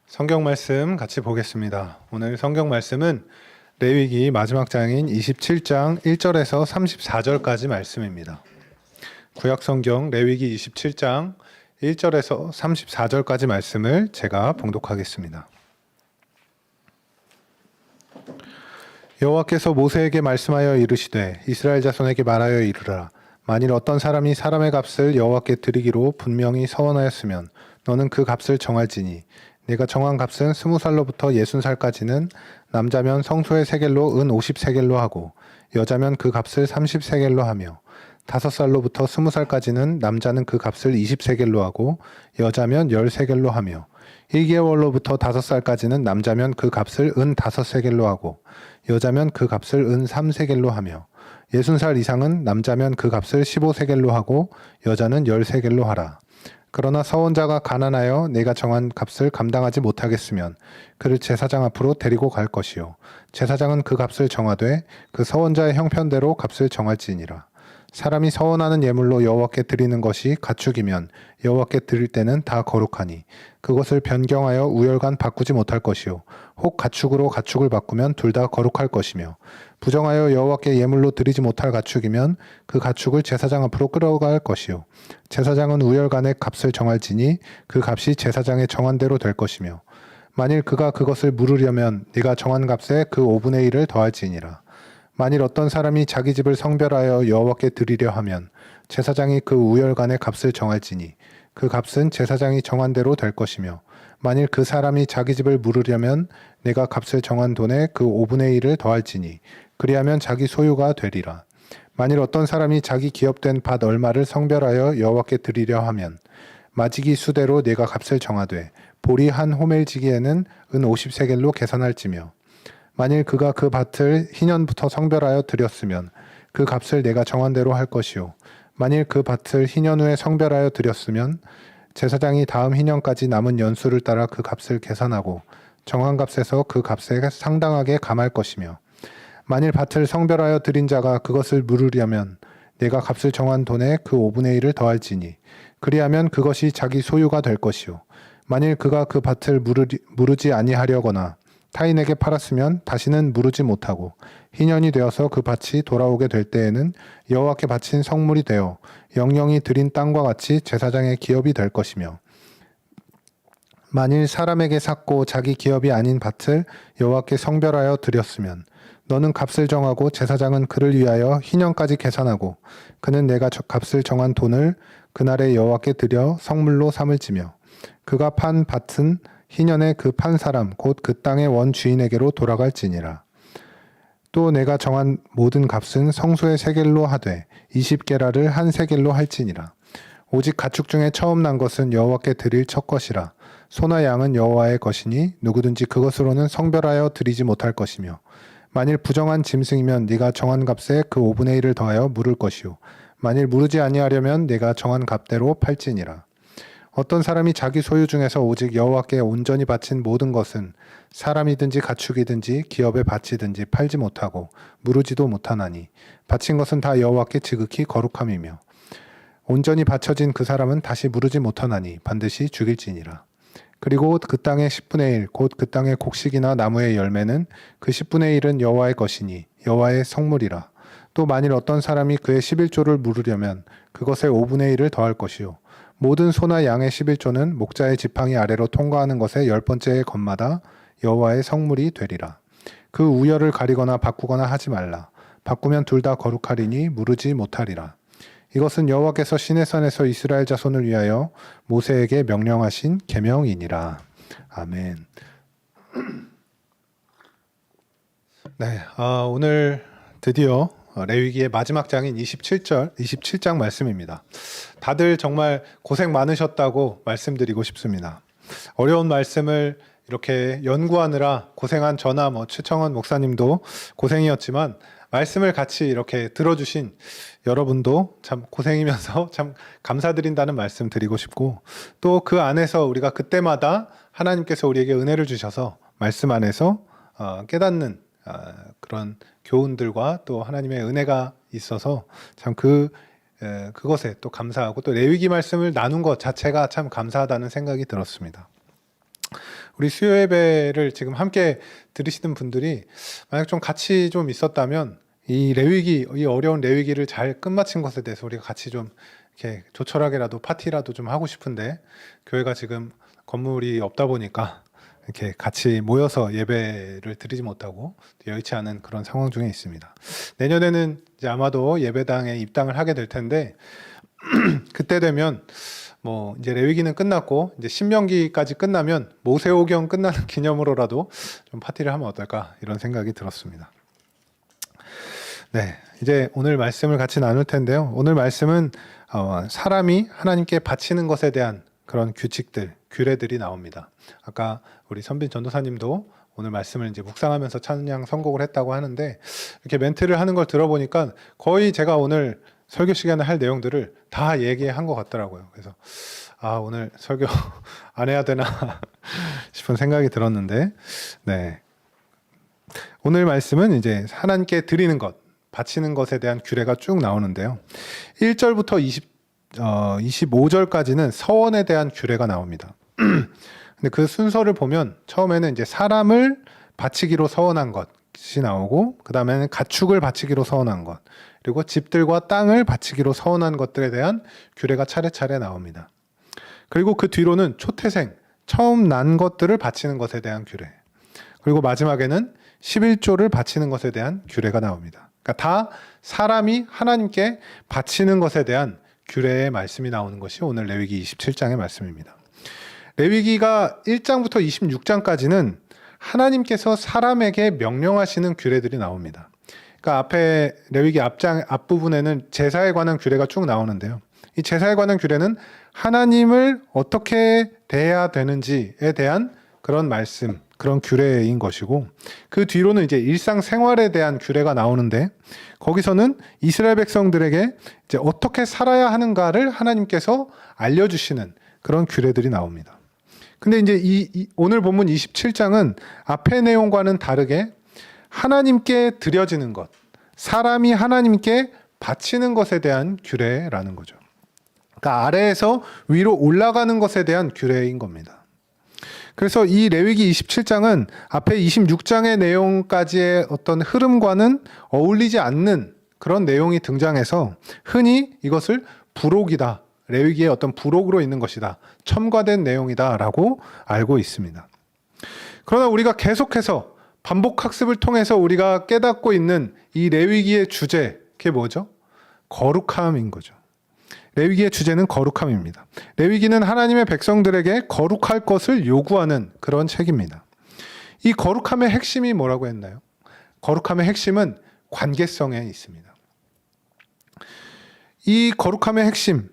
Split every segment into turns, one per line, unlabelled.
성경 말씀 같이 보겠습니다. 오늘 성경 말씀은 레위기 마지막 장인 27장 1절에서 34절까지 말씀입니다. 구약 성경 레위기 27장 1절에서 34절까지 말씀을 제가 봉독하겠습니다. 여호와께서 모세에게 말씀하여 이르시되 이스라엘 자손에게 말하여 이르라. 만일 어떤 사람이 사람의 값을 여호와께 드리기로 분명히 서원하였으면 너는 그 값을 정할지니 내가 정한 값은 20살로부터 60살까지는 남자면 성소의 세겔로 은 50세겔로 하고 여자면 그 값을 30세겔로 하며 5살로부터 20살까지는 남자는 그 값을 20세겔로 하고 여자면 10세겔로 하며 1개월로부터 5살까지는 남자면 그 값을 은 5세겔로 하고 여자면 그 값을 은 3세겔로 하며 60살 이상은 남자면 그 값을 15세겔로 하고 여자는 10세겔로 하라. 그러나 서원자가 가난하여 내가 정한 값을 감당하지 못하겠으면 그를 제사장 앞으로 데리고 갈 것이요 제사장은 그 값을 정하되 그 서원자의 형편대로 값을 정할지니라. 사람이 서원하는 예물로 여호와께 드리는 것이 가축이면 여호와께 드릴 때는 다 거룩하니 그것을 변경하여 우열간 바꾸지 못할 것이요 혹 가축으로 가축을 바꾸면 둘 다 거룩할 것이며 부정하여 여호와께 예물로 드리지 못할 가축이면 그 가축을 제사장 앞으로 끌어갈 것이요 제사장은 우열간의 값을 정할지니 그 값이 제사장의 정한 대로 될 것이며 만일 그가 그것을 물으려면 네가 정한 값에 그 5분의 1을 더할지니라. 만일 어떤 사람이 자기 집을 성별하여 여호와께 드리려 하면 제사장이 그 우열간의 값을 정할지니 그 값은 제사장이 정한 대로 될 것이며 만일 그 사람이 자기 집을 물으려면 내가 값을 정한 돈에 그 5분의 1을 더할지니 그리하면 자기 소유가 되리라. 만일 어떤 사람이 자기 기업된 밭 얼마를 성별하여 여호와께 드리려 하면 마지기 수대로 내가 값을 정하되 보리 한 호멜지기에는 은 50세겔로 계산할지며 만일 그가 그 밭을 희년부터 성별하여 드렸으면 그 값을 내가 정한 대로 할 것이요 만일 그 밭을 희년 후에 성별하여 드렸으면 제사장이 다음 희년까지 남은 연수를 따라 그 값을 계산하고 정한 값에서 그 값에 상당하게 감할 것이며 만일 밭을 성별하여 드린 자가 그것을 물으려면 내가 값을 정한 돈에 그 5분의 1을 더할지니 그리하면 그것이 자기 소유가 될 것이요 만일 그가 그 밭을 무르지 아니하려거나 타인에게 팔았으면 다시는 무르지 못하고 희년이 되어서 그 밭이 돌아오게 될 때에는 여호와께 바친 성물이 되어 영영이 드린 땅과 같이 제사장의 기업이 될 것이며 만일 사람에게 샀고 자기 기업이 아닌 밭을 여호와께 성별하여 드렸으면 너는 값을 정하고 제사장은 그를 위하여 희년까지 계산하고 그는 내가 값을 정한 돈을 그날에 여호와께 드려 성물로 삼을지며 그가 판 밭은 희년에 그 판 사람 곧 그 땅의 원 주인에게로 돌아갈지니라. 또 내가 정한 모든 값은 성소의 세겔로 하되 20게라를 한 세겔로 할지니라. 오직 가축 중에 처음 난 것은 여호와께 드릴 첫 것이라. 소나 양은 여호와의 것이니 누구든지 그것으로는 성별하여 드리지 못할 것이며 만일 부정한 짐승이면 네가 정한 값에 그 5분의 1을 더하여 물을 것이요 만일 무르지 아니하려면 네가 정한 값대로 팔지니라. 어떤 사람이 자기 소유 중에서 오직 여호와께 온전히 바친 모든 것은 사람이든지 가축이든지 기업의 밭이든지 팔지 못하고 무르지도 못하나니 바친 것은 다 여호와께 지극히 거룩함이며 온전히 바쳐진 그 사람은 다시 무르지 못하나니 반드시 죽일지니라. 그리고 그 땅의 10분의 1 곧 그 땅의 곡식이나 나무의 열매는 그 10분의 1은 여호와의 것이니 여호와의 성물이라. 또 만일 어떤 사람이 그의 11조를 물으려면 그것의 5분의 1을 더할 것이요 모든 소나 양의 11조는 목자의 지팡이 아래로 통과하는 것의 10번째 것마다 여호와의 성물이 되리라. 그 우열을 가리거나 바꾸거나 하지 말라. 바꾸면 둘 다 거룩하리니 무르지 못하리라. 이것은 여호와께서 시내산에서 이스라엘 자손을 위하여 모세에게 명령하신 계명이니라. 아멘. 네, 오늘 드디어 레위기의 마지막 장인 27장 말씀입니다. 다들 정말 고생 많으셨다고 말씀드리고 싶습니다. 어려운 말씀을 이렇게 연구하느라 고생한 저나 최청원 목사님도 고생이었지만 말씀을 같이 이렇게 들어주신 여러분도 참 고생이면서 참 감사드린다는 말씀 드리고 싶고 또 그 안에서 우리가 그때마다 하나님께서 우리에게 은혜를 주셔서 말씀 안에서 깨닫는 그런 교훈들과 또 하나님의 은혜가 있어서 참 그 그것에 또 감사하고 또 레위기 말씀을 나눈 것 자체가 참 감사하다는 생각이 들었습니다. 우리 수요 예배를 지금 함께 들으시는 분들이 만약 좀 같이 좀 있었다면 이 레위기, 이 어려운 레위기를 잘 끝마친 것에 대해서 우리가 같이 좀 이렇게 조촐하게라도 파티라도 좀 하고 싶은데 교회가 지금 건물이 없다 보니까 이렇게 같이 모여서 예배를 드리지 못하고 여의치 않은 그런 상황 중에 있습니다. 내년에는 이제 아마도 예배당에 입당을 하게 될 텐데 그때 되면 뭐 이제 레위기는 끝났고 이제 신명기까지 끝나면 모세오경 끝나는 기념으로라도 좀 파티를 하면 어떨까 이런 생각이 들었습니다. 네, 이제 오늘 말씀을 같이 나눌 텐데요. 오늘 말씀은 사람이 하나님께 바치는 것에 대한 그런 규칙들, 규례들이 나옵니다. 아까 우리 선빈 전도사님도 오늘 말씀을 이제 묵상하면서 찬양 선곡을 했다고 하는데 이렇게 멘트를 하는 걸 들어보니까 거의 제가 오늘 설교 시간에 할 내용들을 다 얘기한 것 같더라고요. 그래서 오늘 설교 안 해야 되나 싶은 생각이 들었는데, 네, 오늘 말씀은 이제 하나님께 드리는 것, 바치는 것에 대한 규례가 쭉 나오는데요. 1절부터 25절까지는 서원에 대한 규례가 나옵니다. 근데 그 순서를 보면 처음에는 이제 사람을 바치기로 서원한 것이 나오고, 그 다음에는 가축을 바치기로 서원한 것, 그리고 집들과 땅을 바치기로 서원한 것들에 대한 규례가 차례차례 나옵니다. 그리고 그 뒤로는 초태생, 처음 난 것들을 바치는 것에 대한 규례, 그리고 마지막에는 11조를 바치는 것에 대한 규례가 나옵니다. 그러니까 다 사람이 하나님께 바치는 것에 대한 규례의 말씀이 나오는 것이 오늘 레위기 27장의 말씀입니다. 레위기가 1장부터 26장까지는 하나님께서 사람에게 명령하시는 규례들이 나옵니다. 그러니까 앞에 레위기 앞부분에는 제사에 관한 규례가 쭉 나오는데요. 이 제사에 관한 규례는 하나님을 어떻게 대해야 되는지에 대한 그런 말씀, 그런 규례인 것이고, 그 뒤로는 이제 일상생활에 대한 규례가 나오는데 거기서는 이스라엘 백성들에게 이제 어떻게 살아야 하는가를 하나님께서 알려주시는 그런 규례들이 나옵니다. 근데 이제 오늘 본문 27장은 앞의 내용과는 다르게 하나님께 드려지는 것, 사람이 하나님께 바치는 것에 대한 규례라는 거죠. 그러니까 아래에서 위로 올라가는 것에 대한 규례인 겁니다. 그래서 이 레위기 27장은 앞에 26장의 내용까지의 어떤 흐름과는 어울리지 않는 그런 내용이 등장해서 흔히 이것을 부록이다, 레위기의 어떤 부록으로 있는 것이다, 첨가된 내용이다라고 알고 있습니다. 그러나 우리가 계속해서 반복 학습을 통해서 우리가 깨닫고 있는 이 레위기의 주제, 그게 뭐죠? 거룩함인 거죠. 레위기의 주제는 거룩함입니다. 레위기는 하나님의 백성들에게 거룩할 것을 요구하는 그런 책입니다. 이 거룩함의 핵심이 뭐라고 했나요? 거룩함의 핵심은 관계성에 있습니다. 이 거룩함의 핵심,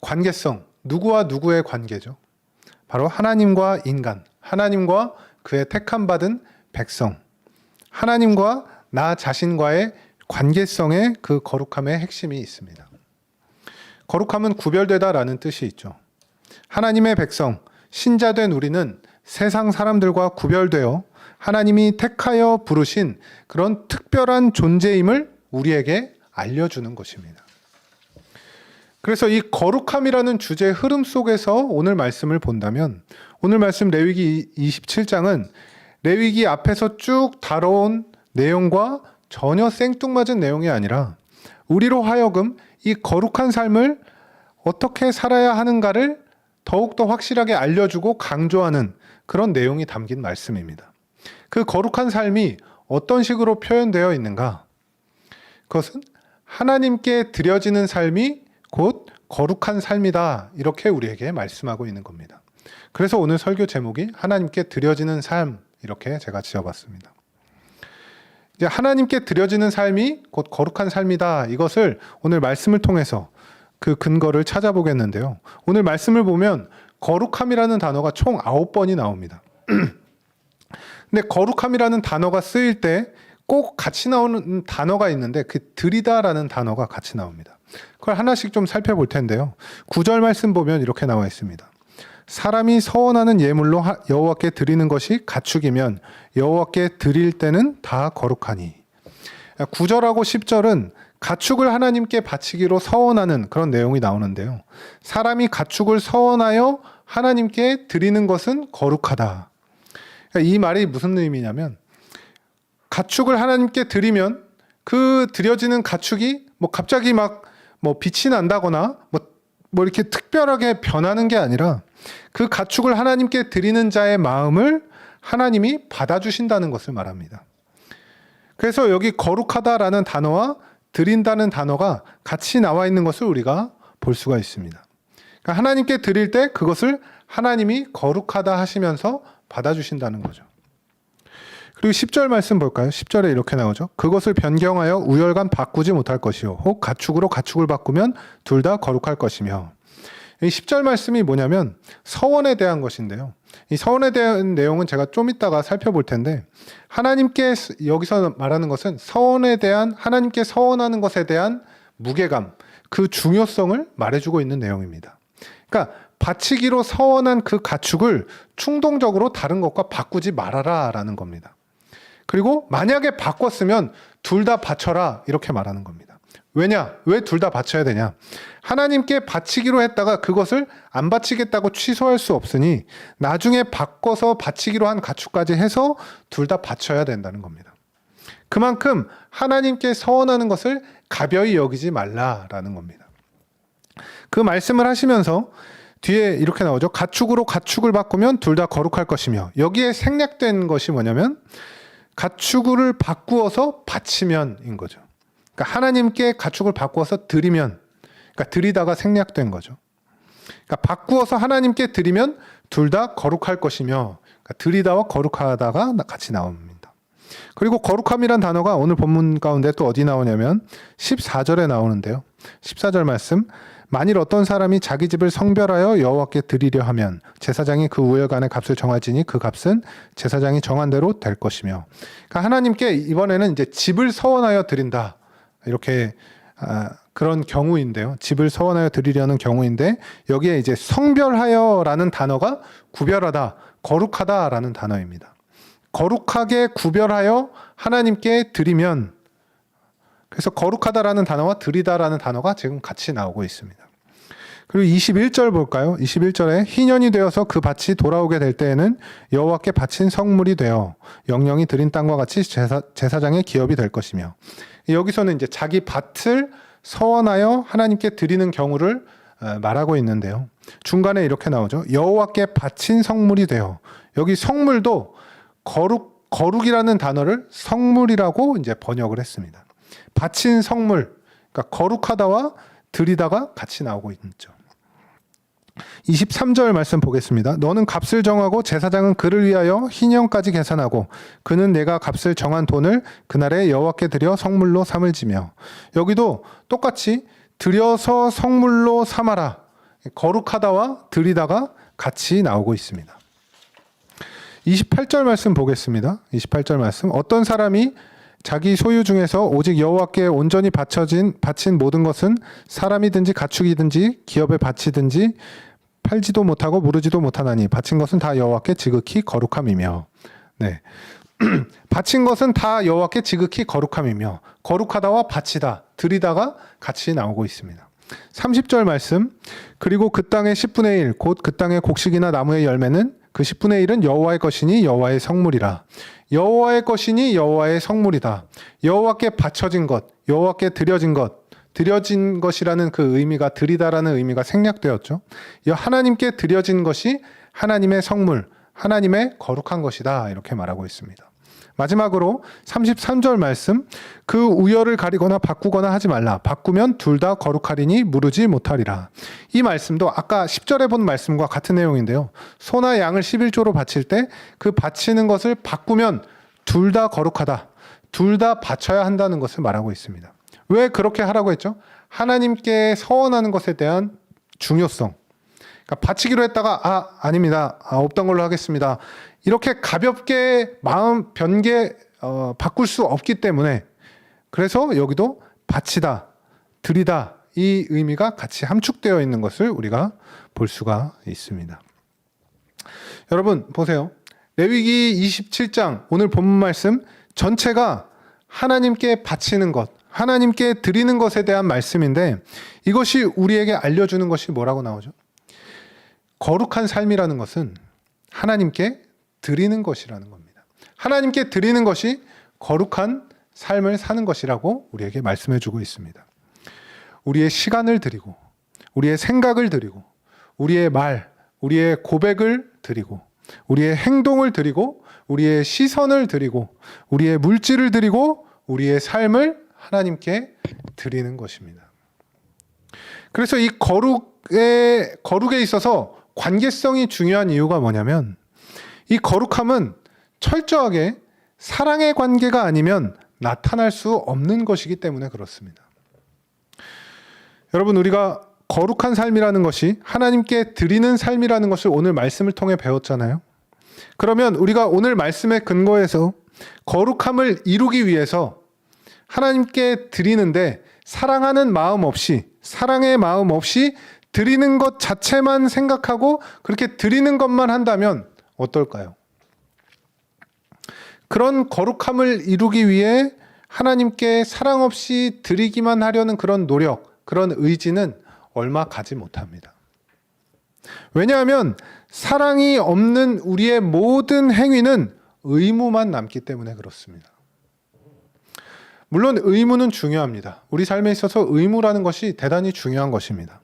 관계성, 누구와 누구의 관계죠? 바로 하나님과 인간, 하나님과 그의 택함받은 백성, 하나님과 나 자신과의 관계성에 그 거룩함의 핵심이 있습니다. 거룩함은 구별되다라는 뜻이 있죠. 하나님의 백성, 신자된 우리는 세상 사람들과 구별되어 하나님이 택하여 부르신 그런 특별한 존재임을 우리에게 알려주는 것입니다. 그래서 이 거룩함이라는 주제의 흐름 속에서 오늘 말씀을 본다면, 오늘 말씀 레위기 27장은 레위기 앞에서 쭉 다뤄온 내용과 전혀 생뚱맞은 내용이 아니라 우리로 하여금 이 거룩한 삶을 어떻게 살아야 하는가를 더욱더 확실하게 알려주고 강조하는 그런 내용이 담긴 말씀입니다. 그 거룩한 삶이 어떤 식으로 표현되어 있는가? 그것은 하나님께 드려지는 삶이 곧 거룩한 삶이다, 이렇게 우리에게 말씀하고 있는 겁니다. 그래서 오늘 설교 제목이 하나님께 드려지는 삶, 이렇게 제가 지어봤습니다. 이제 하나님께 드려지는 삶이 곧 거룩한 삶이다, 이것을 오늘 말씀을 통해서 그 근거를 찾아보겠는데요. 오늘 말씀을 보면 거룩함이라는 단어가 총 9번이 나옵니다. 근데 거룩함이라는 단어가 쓰일 때 꼭 같이 나오는 단어가 있는데 그 드리다라는 단어가 같이 나옵니다. 그걸 하나씩 좀 살펴볼 텐데요. 9절 말씀 보면 이렇게 나와 있습니다. 사람이 서원하는 예물로 여호와께 드리는 것이 가축이면 여호와께 드릴 때는 다 거룩하니. 9절하고 10절은 가축을 하나님께 바치기로 서원하는 그런 내용이 나오는데요. 사람이 가축을 서원하여 하나님께 드리는 것은 거룩하다. 그러니까 이 말이 무슨 의미냐면, 가축을 하나님께 드리면 그 드려지는 가축이 뭐 갑자기 막 뭐 빛이 난다거나 뭐 이렇게 특별하게 변하는 게 아니라, 그 가축을 하나님께 드리는 자의 마음을 하나님이 받아주신다는 것을 말합니다. 그래서 여기 거룩하다라는 단어와 드린다는 단어가 같이 나와 있는 것을 우리가 볼 수가 있습니다. 그러니까 하나님께 드릴 때 그것을 하나님이 거룩하다 하시면서 받아주신다는 거죠. 그리고 10절 말씀 볼까요? 10절에 이렇게 나오죠. 그것을 변경하여 우열간 바꾸지 못할 것이요, 혹 가축으로 가축을 바꾸면 둘 다 거룩할 것이며. 이 10절 말씀이 뭐냐면 서원에 대한 것인데요. 이 서원에 대한 내용은 제가 좀 이따가 살펴볼 텐데, 하나님께 여기서 말하는 것은 서원에 대한, 하나님께 서원하는 것에 대한 무게감, 그 중요성을 말해주고 있는 내용입니다. 그러니까 바치기로 서원한 그 가축을 충동적으로 다른 것과 바꾸지 말아라 라는 겁니다. 그리고 만약에 바꿨으면 둘 다 바쳐라 이렇게 말하는 겁니다. 왜냐? 왜 둘 다 바쳐야 되냐? 하나님께 바치기로 했다가 그것을 안 바치겠다고 취소할 수 없으니 나중에 바꿔서 바치기로 한 가축까지 해서 둘 다 바쳐야 된다는 겁니다. 그만큼 하나님께 서원하는 것을 가벼이 여기지 말라라는 겁니다. 그 말씀을 하시면서 뒤에 이렇게 나오죠. 가축으로 가축을 바꾸면 둘 다 거룩할 것이며, 여기에 생략된 것이 뭐냐면 가축을 바꾸어서 바치면인 거죠. 그러니까 하나님께 가축을 바꾸어서 드리면, 그러니까 드리다가 생략된 거죠. 그러니까 바꾸어서 하나님께 드리면 둘 다 거룩할 것이며, 그러니까 드리다와 거룩하다가 같이 나옵니다. 그리고 거룩함이란 단어가 오늘 본문 가운데 또 어디 나오냐면 14절에 나오는데요. 14절 말씀, 만일 어떤 사람이 자기 집을 성별하여 여호와께 드리려 하면 제사장이 그 우열간의 값을 정하지니 그 값은 제사장이 정한 대로 될 것이며. 그러니까 하나님께 이번에는 이제 집을 서원하여 드린다, 이렇게 그런 경우인데요. 집을 서원하여 드리려는 경우인데, 여기에 이제 성별하여라는 단어가 구별하다, 거룩하다라는 단어입니다. 거룩하게 구별하여 하나님께 드리면, 그래서 거룩하다라는 단어와 드리다라는 단어가 지금 같이 나오고 있습니다. 그리고 21절 볼까요? 21절에 희년이 되어서 그 밭이 돌아오게 될 때에는 여호와께 바친 성물이 되어 영영이 드린 땅과 같이 제사장의 기업이 될 것이며. 여기서는 이제 자기 밭을 서원하여 하나님께 드리는 경우를 말하고 있는데요. 중간에 이렇게 나오죠. 여호와께 바친 성물이 되어. 여기 성물도 거룩이라는 단어를 성물이라고 이제 번역을 했습니다. 바친 성물, 그러니까 거룩하다와 드리다가 같이 나오고 있죠. 23절 말씀 보겠습니다. 너는 값을 정하고 제사장은 그를 위하여 희년까지 계산하고 그는 내가 값을 정한 돈을 그날에 여호와께 드려 성물로 삼을 지며. 여기도 똑같이 드려서 성물로 삼아라, 거룩하다와 드리다가 같이 나오고 있습니다. 28절 말씀 보겠습니다. 28절 말씀, 어떤 사람이 자기 소유 중에서 오직 여호와께 온전히 바친 모든 것은 사람이든지 가축이든지 기업에 바치든지 팔지도 못하고 무르지도 못하나니 바친 것은 다 여호와께 지극히 거룩함이며. 네. 바친 것은 다 여호와께 지극히 거룩함이며, 거룩하다와 바치다, 드리다가 같이 나오고 있습니다. 30절 말씀, 그리고 그 땅의 10분의 1, 곧 그 땅의 곡식이나 나무의 열매는 그 10분의 1은 여호와의 것이니 여호와의 성물이라. 여호와의 것이니 여호와의 성물이다. 여호와께 바쳐진 것, 여호와께 드려진 것, 드려진 것이라는 그 의미가, 드리다라는 의미가 생략되었죠. 하나님께 드려진 것이 하나님의 성물, 하나님의 거룩한 것이다, 이렇게 말하고 있습니다. 마지막으로 33절 말씀, 그 우열을 가리거나 바꾸거나 하지 말라. 바꾸면 둘 다 거룩하리니 무르지 못하리라. 이 말씀도 아까 10절에 본 말씀과 같은 내용인데요. 소나 양을 11조로 바칠 때 그 바치는 것을 바꾸면 둘 다 거룩하다, 둘 다 바쳐야 한다는 것을 말하고 있습니다. 왜 그렇게 하라고 했죠? 하나님께 서원하는 것에 대한 중요성. 그러니까 바치기로 했다가 아닙니다, 없던 걸로 하겠습니다, 이렇게 가볍게 마음 변개 바꿀 수 없기 때문에, 그래서 여기도 바치다, 드리다, 이 의미가 같이 함축되어 있는 것을 우리가 볼 수가 있습니다. 여러분 보세요. 레위기 27장 오늘 본문 말씀 전체가 하나님께 바치는 것, 하나님께 드리는 것에 대한 말씀인데 이것이 우리에게 알려주는 것이 뭐라고 나오죠? 거룩한 삶이라는 것은 하나님께 드리는 것이라는 겁니다. 하나님께 드리는 것이 거룩한 삶을 사는 것이라고 우리에게 말씀해 주고 있습니다. 우리의 시간을 드리고 우리의 생각을 드리고 우리의 말, 우리의 고백을 드리고 우리의 행동을 드리고 우리의 시선을 드리고 우리의 물질을 드리고 우리의 삶을 하나님께 드리는 것입니다. 그래서 이 거룩에 있어서 관계성이 중요한 이유가 뭐냐면 이 거룩함은 철저하게 사랑의 관계가 아니면 나타날 수 없는 것이기 때문에 그렇습니다. 여러분, 우리가 거룩한 삶이라는 것이 하나님께 드리는 삶이라는 것을 오늘 말씀을 통해 배웠잖아요. 그러면 우리가 오늘 말씀에 근거해서 거룩함을 이루기 위해서 하나님께 드리는데 사랑하는 마음 없이, 사랑의 마음 없이 드리는 것 자체만 생각하고 그렇게 드리는 것만 한다면 어떨까요? 그런 거룩함을 이루기 위해 하나님께 사랑 없이 드리기만 하려는 그런 노력, 그런 의지는 얼마 가지 못합니다. 왜냐하면 사랑이 없는 우리의 모든 행위는 의무만 남기 때문에 그렇습니다. 물론 의무는 중요합니다. 우리 삶에 있어서 의무라는 것이 대단히 중요한 것입니다.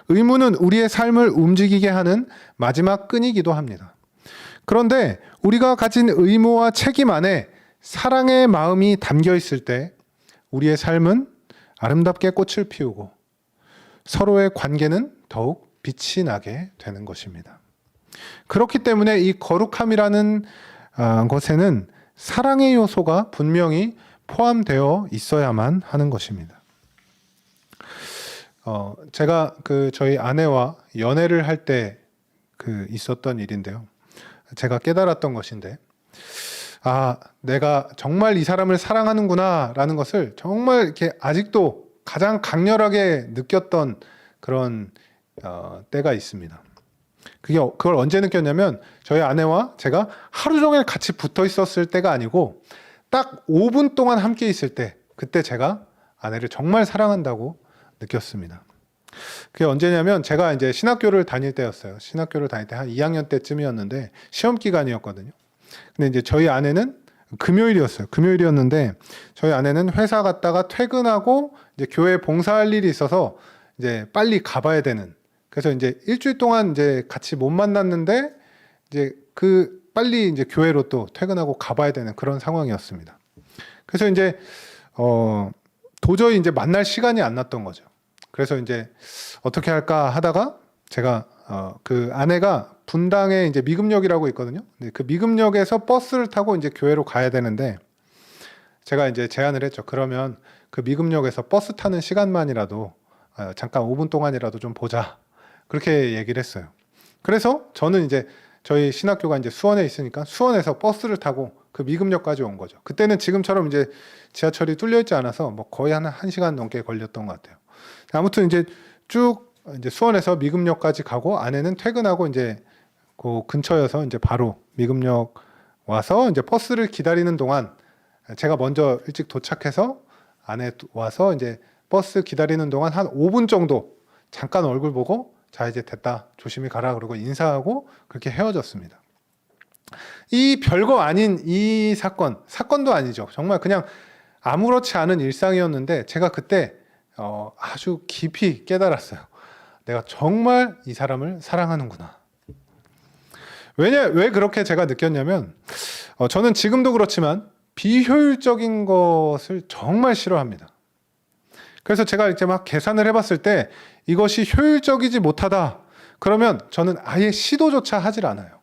의무는 우리의 삶을 움직이게 하는 마지막 끈이기도 합니다. 그런데 우리가 가진 의무와 책임 안에 사랑의 마음이 담겨 있을 때 우리의 삶은 아름답게 꽃을 피우고 서로의 관계는 더욱 빛이 나게 되는 것입니다. 그렇기 때문에 이 거룩함이라는 것에는 사랑의 요소가 분명히 포함되어 있어야만 하는 것입니다. 제가 저희 아내와 연애를 할 때 있었던 일인데요. 제가 깨달았던 것인데, 내가 정말 이 사람을 사랑하는구나 라는 것을 정말 이렇게 아직도 가장 강렬하게 느꼈던 그런 때가 있습니다. 그걸 언제 느꼈냐면 저희 아내와 제가 하루 종일 같이 붙어 있었을 때가 아니고 딱 5분 동안 함께 있을 때, 그때 제가 아내를 정말 사랑한다고 느꼈습니다. 그게 언제냐면 제가 이제 신학교를 다닐 때였어요. 신학교를 다닐 때 한 2학년 때쯤이었는데 시험 기간이었거든요. 근데 이제 저희 아내는 금요일이었어요. 금요일이었는데 저희 아내는 회사 갔다가 퇴근하고 이제 교회 봉사할 일이 있어서 이제 빨리 가봐야 되는. 그래서 이제 일주일 동안 이제 같이 못 만났는데 이제 빨리 이제 교회로 또 퇴근하고 가봐야 되는 그런 상황이었습니다. 그래서 이제 도저히 이제 만날 시간이 안 났던 거죠. 그래서 이제 어떻게 할까 하다가 제가 그 아내가 분당에 이제 미금역이라고 있거든요. 그 미금역에서 버스를 타고 이제 교회로 가야 되는데 제가 이제 제안을 했죠. 그러면 그 미금역에서 버스 타는 시간만이라도 잠깐 5분 동안이라도 좀 보자. 그렇게 얘기를 했어요. 그래서 저는 이제 저희 신학교가 이제 수원에 있으니까 수원에서 버스를 타고 그 미금역까지 온 거죠. 그때는 지금처럼 이제 지하철이 뚫려 있지 않아서 뭐 거의 한 1시간 넘게 걸렸던 것 같아요. 아무튼 이제 쭉 이제 수원에서 미금역까지 가고 아내는 퇴근하고 이제 그 근처여서 이제 바로 미금역 와서 이제 버스를 기다리는 동안 제가 먼저 일찍 도착해서 아내 와서 이제 버스 기다리는 동안 한 5분 정도 잠깐 얼굴 보고 자 이제 됐다 조심히 가라 그러고 인사하고 그렇게 헤어졌습니다. 이 별거 아닌 이 사건도 아니죠. 정말 그냥 아무렇지 않은 일상이었는데 제가 그때 아주 깊이 깨달았어요. 내가 정말 이 사람을 사랑하는구나. 왜 그렇게 제가 느꼈냐면 저는 지금도 그렇지만 비효율적인 것을 정말 싫어합니다. 그래서 제가 이제 막 계산을 해봤을 때 이것이 효율적이지 못하다. 그러면 저는 아예 시도조차 하질 않아요.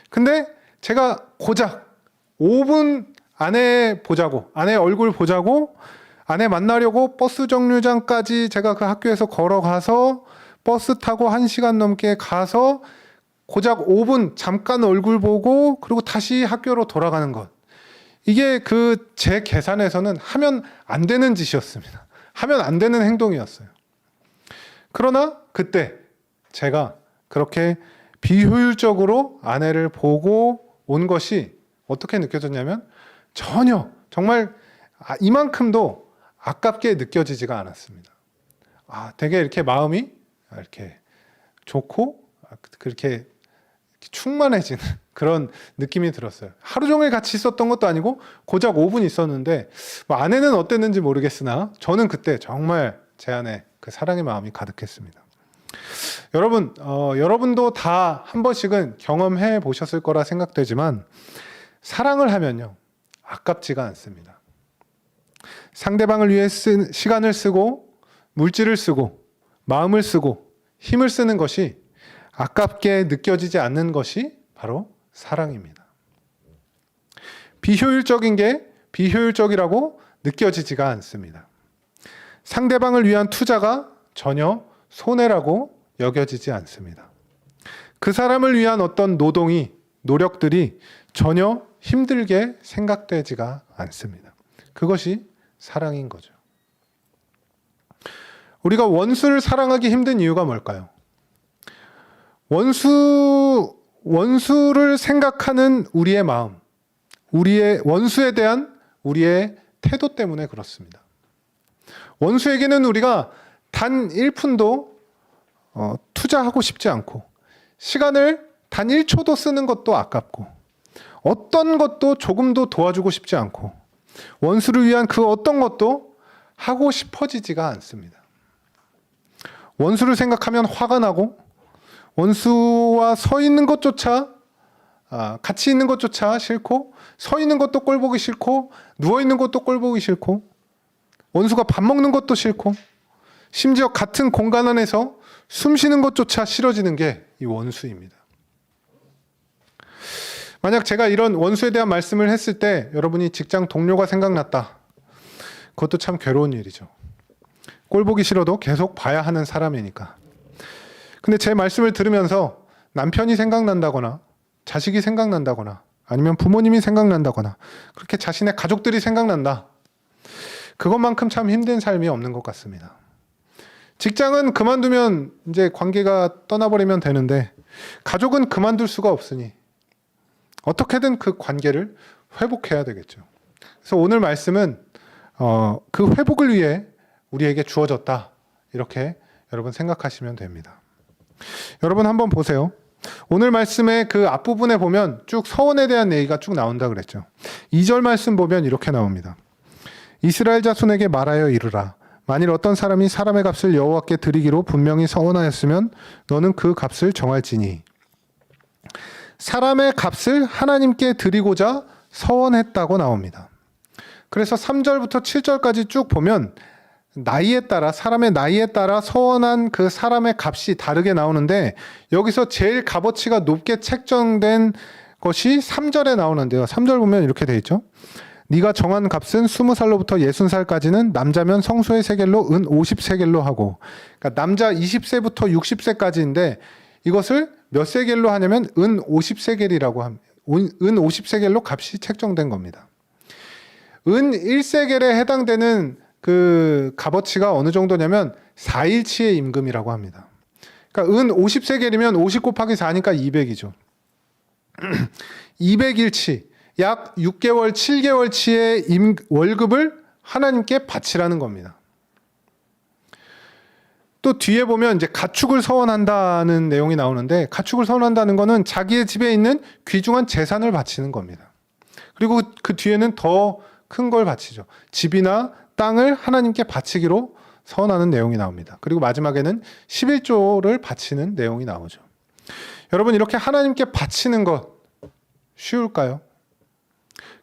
근데 제가 고작 5분 아내 보자고, 아내 얼굴 보자고, 아내 만나려고 버스 정류장까지 제가 그 학교에서 걸어가서 버스 타고 1시간 넘게 가서 고작 5분 잠깐 얼굴 보고 그리고 다시 학교로 돌아가는 것. 이게 제 계산에서는 하면 안 되는 짓이었습니다. 하면 안 되는 행동이었어요. 그러나 그때 제가 그렇게 비효율적으로 아내를 보고 온 것이 어떻게 느껴졌냐면 전혀 정말 이만큼도 아깝게 느껴지지가 않았습니다. 되게 이렇게 마음이 이렇게 좋고 그렇게 충만해지는 그런 느낌이 들었어요. 하루 종일 같이 있었던 것도 아니고 고작 5분 있었는데 뭐 아내는 어땠는지 모르겠으나 저는 그때 정말 제 안에 그 사랑의 마음이 가득했습니다. 여러분, 여러분도 다 한 번씩은 경험해 보셨을 거라 생각되지만 사랑을 하면요 아깝지가 않습니다. 상대방을 위해 시간을 쓰고 물질을 쓰고 마음을 쓰고 힘을 쓰는 것이 아깝게 느껴지지 않는 것이 바로 사랑입니다. 비효율적인 게 비효율적이라고 느껴지지가 않습니다. 상대방을 위한 투자가 전혀 손해라고 여겨지지 않습니다. 그 사람을 위한 어떤 노력들이 전혀 힘들게 생각되지가 않습니다. 그것이 사랑인 거죠. 우리가 원수를 사랑하기 힘든 이유가 뭘까요? 원수를 생각하는 우리의 마음, 원수에 대한 우리의 태도 때문에 그렇습니다. 원수에게는 우리가 단 1푼도 투자하고 싶지 않고 시간을 단 1초도 쓰는 것도 아깝고 어떤 것도 조금도 도와주고 싶지 않고 원수를 위한 그 어떤 것도 하고 싶어지지가 않습니다. 원수를 생각하면 화가 나고 원수와 서 있는 것조차 같이 있는 것조차 싫고 서 있는 것도 꼴 보기 싫고 누워 있는 것도 꼴 보기 싫고 원수가 밥 먹는 것도 싫고 심지어 같은 공간 안에서 숨 쉬는 것조차 싫어지는 게 이 원수입니다. 만약 제가 이런 원수에 대한 말씀을 했을 때 여러분이 직장 동료가 생각났다. 그것도 참 괴로운 일이죠. 꼴 보기 싫어도 계속 봐야 하는 사람이니까. 근데 제 말씀을 들으면서 남편이 생각난다거나 자식이 생각난다거나 아니면 부모님이 생각난다거나 그렇게 자신의 가족들이 생각난다. 그것만큼 참 힘든 삶이 없는 것 같습니다. 직장은 그만두면 이제 관계가 떠나버리면 되는데 가족은 그만둘 수가 없으니 어떻게든 그 관계를 회복해야 되겠죠. 그래서 오늘 말씀은 그 회복을 위해 우리에게 주어졌다. 이렇게 여러분 생각하시면 됩니다. 여러분 한번 보세요. 오늘 말씀의 그 앞부분에 보면 쭉 서원에 대한 얘기가 쭉 나온다 그랬죠. 2절 말씀 보면 이렇게 나옵니다. 이스라엘 자손에게 말하여 이르라. 만일 어떤 사람이 사람의 값을 여호와께 드리기로 분명히 서원하였으면 너는 그 값을 정할지니. 사람의 값을 하나님께 드리고자 서원했다고 나옵니다. 그래서 3절부터 7절까지 쭉 보면 사람의 나이에 따라 서원한 그 사람의 값이 다르게 나오는데 여기서 제일 값어치가 높게 책정된 것이 3절에 나오는데요. 3절 보면 이렇게 돼 있죠. 네가 정한 값은 20살로부터 60살까지는 남자면 성소의 세겔로 은 50세겔로 하고, 그러니까 남자 20세부터 60세까지인데 이것을 몇 세겔로 하냐면 은 50세겔이라고 합니다. 은 50세겔로 값이 책정된 겁니다. 은 1세겔에 해당되는 그 값어치가 어느 정도냐면 4일치의 임금이라고 합니다. 그러니까 은 50세겔이면 50 곱하기 4니까 200이죠. 200일치, 약 6개월, 7개월치의 월급을 하나님께 바치라는 겁니다. 또 뒤에 보면 이제 가축을 서원한다는 내용이 나오는데 가축을 서원한다는 거는 자기의 집에 있는 귀중한 재산을 바치는 겁니다. 그리고 그 뒤에는 더 큰 걸 바치죠. 집이나 땅을 하나님께 바치기로 서원하는 내용이 나옵니다. 그리고 마지막에는 11조를 바치는 내용이 나오죠. 여러분 이렇게 하나님께 바치는 것 쉬울까요?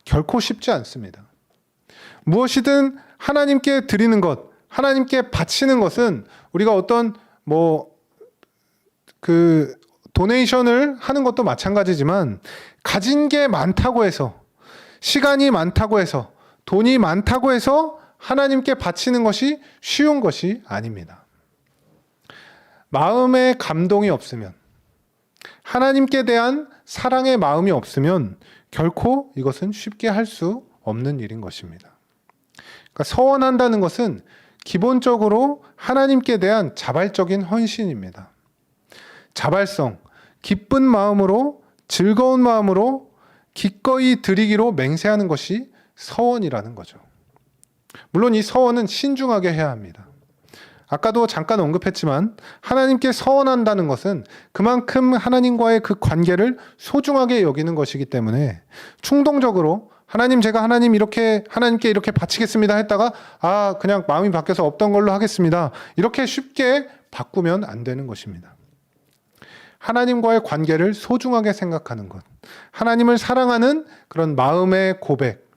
결코 쉽지 않습니다. 무엇이든 하나님께 드리는 것, 하나님께 바치는 것은 우리가 어떤 도네이션을 하는 것도 마찬가지지만 가진 게 많다고 해서 시간이 많다고 해서 돈이 많다고 해서 하나님께 바치는 것이 쉬운 것이 아닙니다. 마음의 감동이 없으면 하나님께 대한 사랑의 마음이 없으면 결코 이것은 쉽게 할 수 없는 일인 것입니다. 그러니까 서원한다는 것은 기본적으로 하나님께 대한 자발적인 헌신입니다. 자발성, 기쁜 마음으로 즐거운 마음으로 기꺼이 드리기로 맹세하는 것이 서원이라는 거죠. 물론 이 서원은 신중하게 해야 합니다. 아까도 잠깐 언급했지만 하나님께 서원한다는 것은 그만큼 하나님과의 그 관계를 소중하게 여기는 것이기 때문에 충동적으로 하나님 제가 하나님께 이렇게 바치겠습니다 했다가 그냥 마음이 바뀌어서 없던 걸로 하겠습니다. 이렇게 쉽게 바꾸면 안 되는 것입니다. 하나님과의 관계를 소중하게 생각하는 것, 하나님을 사랑하는 그런 마음의 고백,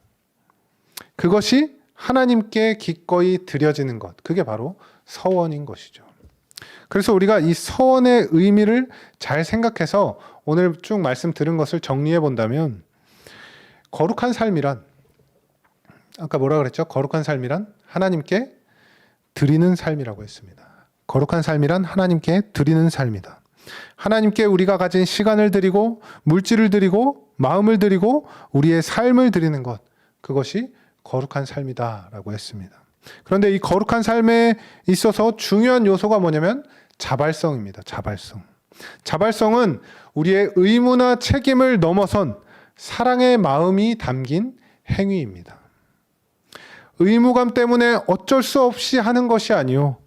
그것이 하나님께 기꺼이 드려지는 것, 그게 바로 서원인 것이죠. 그래서 우리가 이 서원의 의미를 잘 생각해서 오늘 쭉 말씀 들은 것을 정리해 본다면, 거룩한 삶이란, 아까 뭐라 그랬죠? 거룩한 삶이란 하나님께 드리는 삶이라고 했습니다. 거룩한 삶이란 하나님께 드리는 삶이다. 하나님께 우리가 가진 시간을 드리고 물질을 드리고 마음을 드리고 우리의 삶을 드리는 것, 그것이 거룩한 삶이다라고 했습니다. 그런데 이 거룩한 삶에 있어서 중요한 요소가 뭐냐면 자발성입니다. 자발성. 자발성은 우리의 의무나 책임을 넘어선 사랑의 마음이 담긴 행위입니다. 의무감 때문에 어쩔 수 없이 하는 것이 아니요,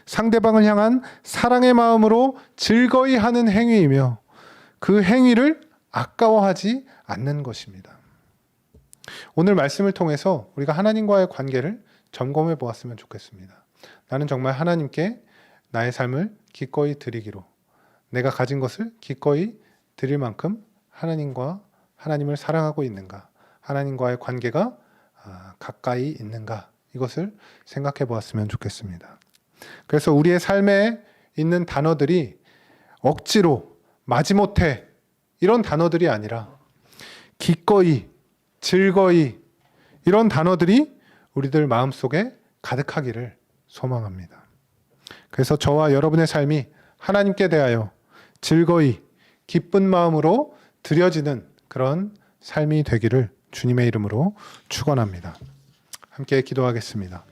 상대방을 향한 사랑의 마음으로 즐거이 하는 행위이며 그 행위를 아까워하지 않는 것입니다. 오늘 말씀을 통해서 우리가 하나님과의 관계를 점검해 보았으면 좋겠습니다. 나는 정말 하나님께 나의 삶을 기꺼이 드리기로, 내가 가진 것을 기꺼이 드릴 만큼 하나님을 사랑하고 있는가, 하나님과의 관계가 가까이 있는가, 이것을 생각해 보았으면 좋겠습니다. 그래서 우리의 삶에 있는 단어들이 억지로, 마지못해 이런 단어들이 아니라 기꺼이, 즐거이, 이런 단어들이 우리들 마음속에 가득하기를 소망합니다. 그래서 저와 여러분의 삶이 하나님께 대하여 즐거이, 기쁜 마음으로 드려지는 그런 삶이 되기를 주님의 이름으로 축원합니다. 함께 기도하겠습니다.